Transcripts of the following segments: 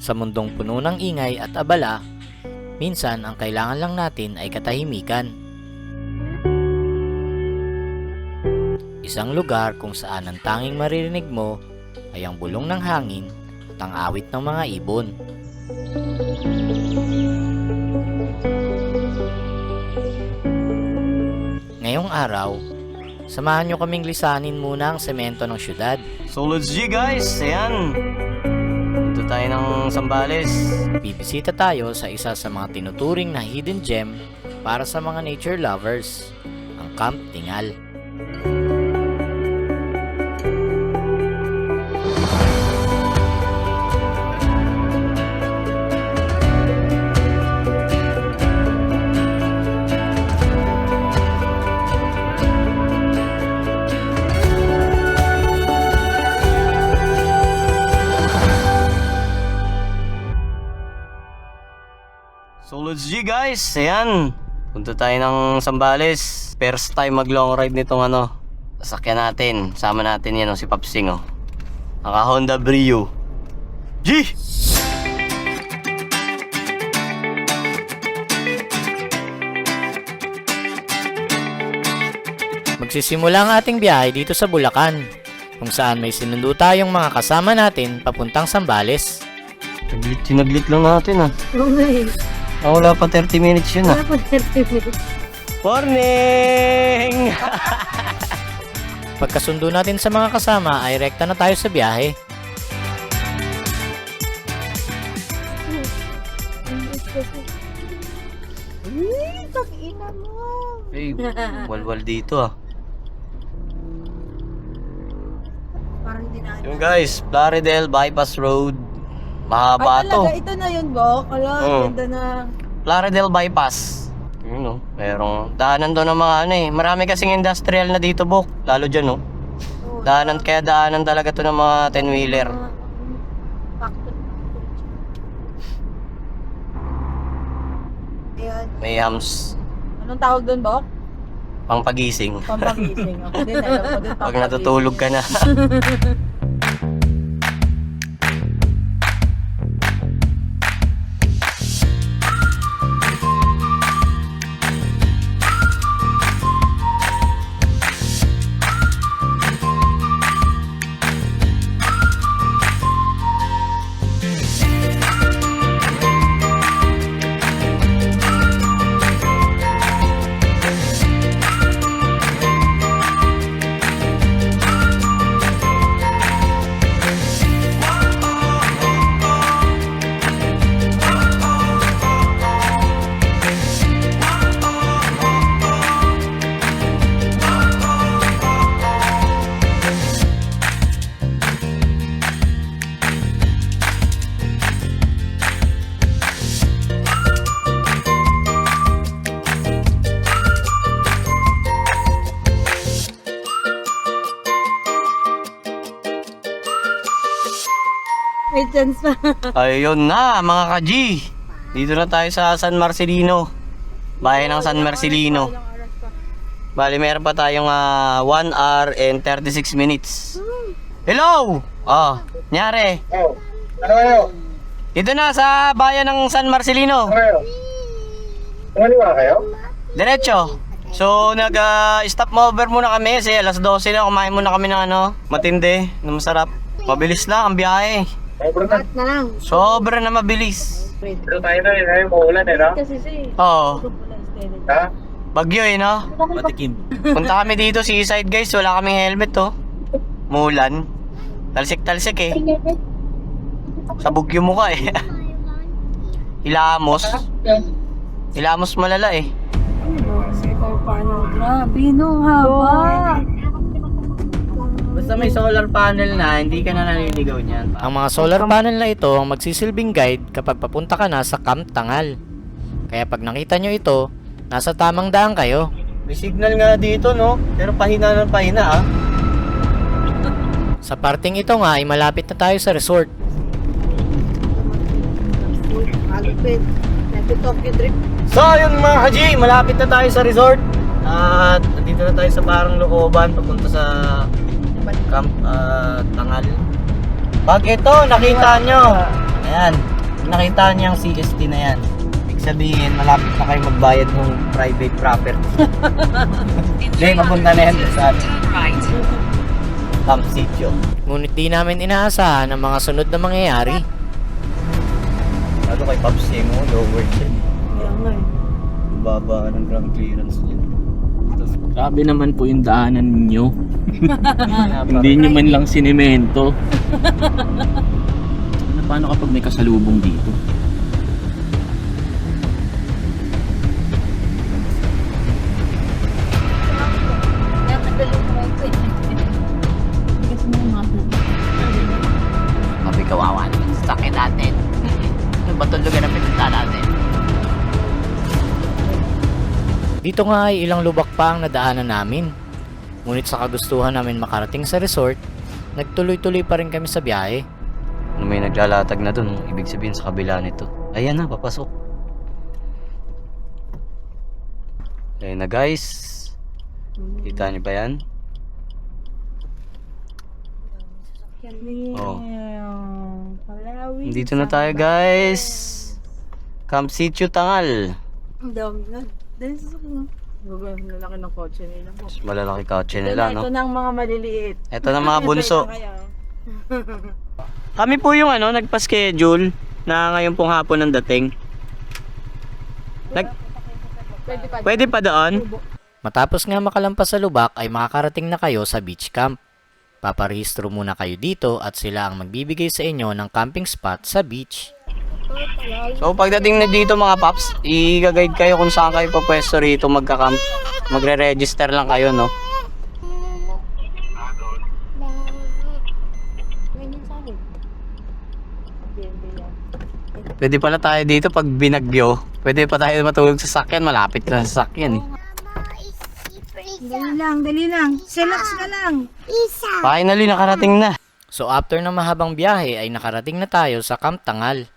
Sa mundong puno ng ingay at abala, minsan ang kailangan lang natin ay katahimikan. Isang lugar kung saan ang tanging maririnig mo ay ang bulong ng hangin at ang awit ng mga ibon. Ngayong araw, samahan nyo kaming lisanin muna ang semento ng syudad. So let's G guys, ayan. Dito tayo ng Zambales. Bibisita tayo sa isa sa mga tinuturing na hidden gem para sa mga nature lovers, ang Camp Tingal. So let's G guys, ayan. Punta tayo ng Zambales. First time mag long ride nitong sasakyan natin. Sama natin yan si Papsing Naka Honda Brio. G! Magsisimula ang ating biyahe dito sa Bulacan, kung saan may sinundo tayong mga kasama natin papuntang Zambales. Tinaglit lang natin Okay. Wala pa 30 minutes yun Wala pa 30 minutes. Morning! Pagkasundo natin sa mga kasama ay rekta na tayo sa biyahe. Tag-ina mo. Hey, walwal dito Parang hindi na. Yung guys, Plaridel Bypass Road. Mahaba Ay, to. talaga, ito na yun, Bok. Ala, ganda na. Plaridel Bypass. Yun merong daanan doon ng mga marami kasing industrial na dito, Bok. Lalo dyan, Daanan, kaya daanan talaga to ng mga 10-wheeler. Ayan. May hams, Anong tawag doon, Bok? pangpagising. Pampagising. Ako din, alam ko din. Pag natutulog ka na. May chance pa. Ayun na, mga ka-G. Dito na tayo sa San Marcelino. Bayan ng San Marcelino. Bali, meron pa tayong 1 hour and 36 minutes. Hello! Nyari. Ano kayo? Dito na sa bayan ng San Marcelino. Ano kayo? Kumaliwa kayo? Diretso. So, nag-stop over muna kami kasi alas 12 na. Kumain muna kami ng matindi, na masarap. Mabilis lang ang biyahe. Sobrang na. Na lang. Sobra na mabilis. Dito tayo na yun. Maulan no? Kasi siya Oo. Ha? Bagyo no? Patikim. Punta kami dito, seaside guys. Wala kaming helmet Mulan. Talsik-talsik Sa bugyo mo ka Ilamos. Ilamos malala Paano? Grabe, no? Haba. Basta may solar panel na, hindi ka na naliligaw niyan. Ang mga solar panel na ito ang magsisilbing guide kapag papunta ka na sa Camp Tingal. Kaya pag nakita nyo ito, nasa tamang daan kayo. May signal nga dito, no? Pero pahina ng pahina, Sa parting ito nga ay malapit na tayo sa resort. Malupit. Nag-Tokyo Drift. So, yun mga ka-G, malapit na tayo sa resort. At nandito na tayo sa parang looban papunta sa Camp Tingal. Pag ito, nakita nyo. Ayan. nakita niyo yung CST na yan, ibig sabihin, malapit na kayo magbayad ng private property. Hindi, mapunta na yan sa Camp Sitio. Ngunit di namin inaasahan ang mga sunod na mangyayari. Lalo kay Pops mo, lower siya. Kaya nga eh. Baba ng ground clearance niya. Grabe naman po yung daanan ninyo. Hindi nyo man lang sinemento. Paano kapag may kasalubong dito? Sabi kawawan, sakit natin. Ano ba itong lugar na pinunta natin? Dito nga ay ilang lubak pa ang nadaanan namin. Ngunit sa kagustuhan namin makarating sa resort, nagtuloy-tuloy pa rin kami sa biyahe. Ano may naglalatag na dun, ibig sabihin sa kabila nito. Ayan na, papasok. Ayan na guys. Kita niyo ba yan? Oh. Palawi. Dito na tayo guys. Camp Sitio Tangal. Ang dami na. Dahil sa sakyan. Gagawin na laki ng kotse nila. Mas malalaki kotse Ito nila, na, no? ito na ang mga maliliit. Ito na mga bunso. Kaya, Kami po yung nagpa-schedule na ngayon pong hapon ang dating. Pwede pa doon? Matapos nga makalampas sa lubak ay makakarating na kayo sa beach camp. Paparehistro muna kayo dito at sila ang magbibigay sa inyo ng camping spot sa beach. So pagdating na dito mga paps, i-guide kayo kung saan kayo papwesto rito magka-camp. Magre-register lang kayo, no? Pwede pala tayo dito pag binagyo. Pwede pa tayo matulog sa sakyan. Malapit lang sa sakyan eh. dali lang. Relax ka lang. Finally, nakarating na. So after ng mahabang biyahe ay nakarating na tayo sa Camp Tangal.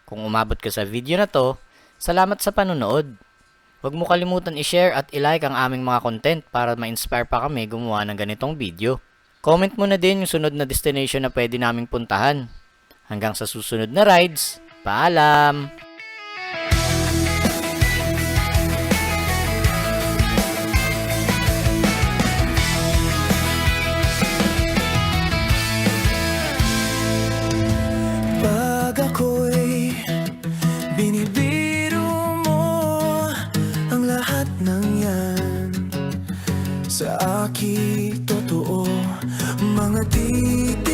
Kung umabot ka sa video na to, salamat sa panonood. Huwag mo kalimutan i-share at i-like ang aming mga content para ma-inspire pa kami gumawa ng ganitong video. Comment mo na din yung sunod na destination na pwede naming puntahan. Hanggang sa susunod na rides, paalam! Pag ako'y binibiro mo ang lahat ng yan sa akin totoo, mga titig